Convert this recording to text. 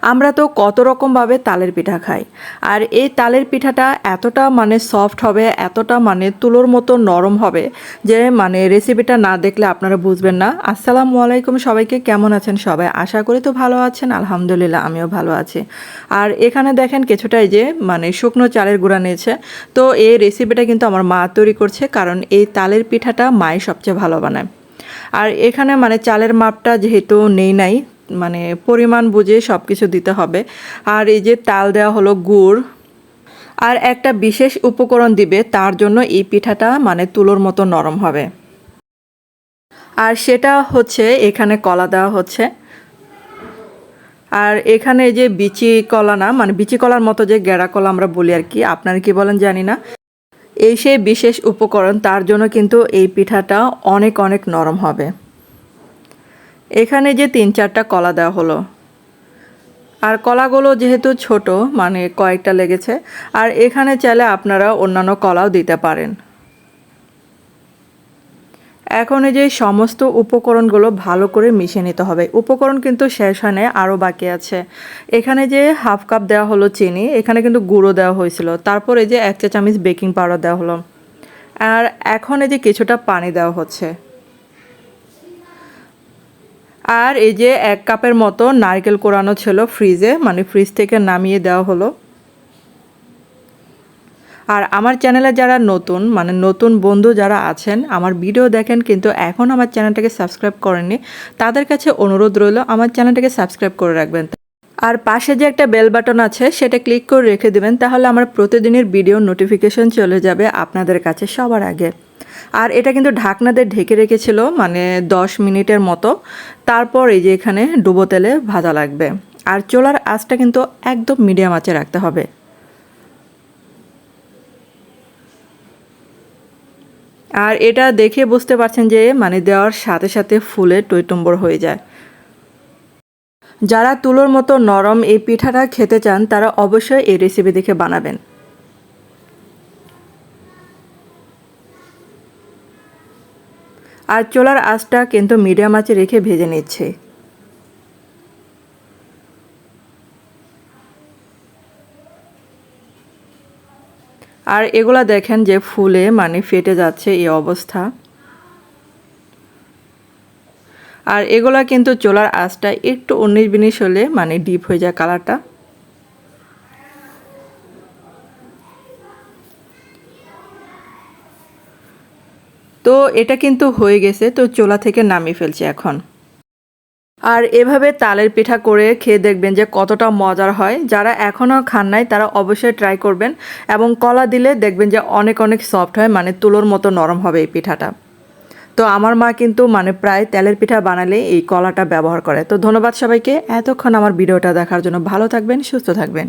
আমরা তো কত রকমভাবে তালের পিঠা খাই, আর এই তালের পিঠাটা এতটা সফট হবে, এতটা তুলোর মতো নরম হবে যে রেসিপিটা না দেখলে আপনারা বুঝবেন না। আসসালামু আলাইকুম সবাইকে, কেমন আছেন সবাই? আশা করি তো ভালো আছেন। আলহামদুলিল্লাহ আমিও ভালো আছি। আর এখানে দেখেন কিছুটাই যে শুকনো চালের গুঁড়া নিয়েছে। তো এই রেসিপিটা কিন্তু আমার মা তৈরি করছে, কারণ এই তালের পিঠাটা মাই সবচেয়ে ভালো বানায়। আর এখানে চালের মাপটা যেহেতু নাই, পরিমাণ বুঝে সব কিছু দিতে হবে। আর এই যে তাল দেওয়া হলো, গুড়, আর একটা বিশেষ উপকরণ দিবে, তার জন্য এই পিঠাটা তুলোর মতো নরম হবে। আর সেটা হচ্ছে এখানে কলা দেওয়া হচ্ছে। আর এখানে যে বিচি কলা না, বিচি কলার মতো যে গেঁড়া কলা আমরা বলি আর কি, আপনারা কি বলেন জানি না। এই সেই বিশেষ উপকরণ, তার জন্য কিন্তু এই পিঠাটা অনেক অনেক নরম হবে। এখানে যে 3-4টা কলা দেওয়া হলো, আর কলাগুলো যেহেতু ছোট কয়েকটা লেগেছে। আর এখানে চাইলে আপনারা অন্যান্য কলাও দিতে পারেন। এখন এই যে সমস্ত উপকরণগুলো ভালো করে মিশিয়ে নিতে হবে। উপকরণ কিন্তু শেষ হয় নাই, আরও বাকি আছে। এখানে যে 1/2 কাপ দেওয়া হলো চিনি, এখানে কিন্তু গুঁড়ো দেওয়া হয়েছিল। তারপর এই যে 1 চা চামচ বেকিং পাউডার দেওয়া হলো। আর এখন এই যে কিছুটা পানি দেওয়া হচ্ছে। আর এই যে 1 কাপের মতো নারকেল কোরানো ছিল ফ্রিজে, ফ্রিজ থেকে নামিয়ে দেওয়া হলো। আর আমার চ্যানেলে যারা নতুন নতুন বন্ধু যারা আছেন, আমার ভিডিও দেখেন কিন্তু এখন আমার চ্যানেলটাকে সাবস্ক্রাইব করেননি, তাদের কাছে অনুরোধ রইল আমার চ্যানেলটাকে সাবস্ক্রাইব করে রাখবেন। আর পাশে যে একটা বেল বাটন আছে সেটা ক্লিক করে রেখে দেবেন, তাহলে আমার প্রতিদিনের ভিডিও নোটিফিকেশন চলে যাবে আপনাদের কাছে সবার আগে। আর এটা কিন্তু ঢাকনা দিয়ে ঢেকে রেখেছিল 10 মিনিটের মতো। তারপর এই যে এখানে ডুবো তেলে ভাজা লাগবে। আর চুলার আঁচটা কিন্তু একদম মিডিয়াম আঁচে রাখতে হবে। আর এটা দেখে বুঝতে পারছেন যে দেওয়ার সাথে সাথে ফুলে টইটুম্বর হয়ে যায়। যারা তুলোর মতো নরম এই পিঠাটা খেতে চান, তারা অবশ্যই এই রেসিপি দেখে বানাবেন। আর চুলার আঁচটা কিন্তু মিডিয়াম আঁচে রেখে ভেজে নিচ্ছে। আর এগুলা দেখেন যে ফুলে ফেটে যাচ্ছে এই অবস্থা। আর এগুলা কিন্তু চুলার আঁচটা একটু 19-20 হলে ডিপ হয়ে যায় কালারটা। তো এটা কিন্তু হয়ে গেছে, তো চুলা থেকে নামিয়ে ফেলছি এখন। আর এভাবে তালের পিঠা করে খেয়ে দেখবেন যে কতটা মজার হয়। যারা এখনও খান নাই তারা অবশ্যই ট্রাই করবেন, এবং কলা দিলে দেখবেন যে অনেক অনেক সফট হয়, তুলোর মতো নরম হবে এই পিঠাটা। তো আমার মা কিন্তু প্রায় তেলের পিঠা বানালে এই কলাটা ব্যবহার করে। তো ধন্যবাদ সবাইকে এতক্ষণ আমার ভিডিওটা দেখার জন্য। ভালো থাকবেন, সুস্থ থাকবেন।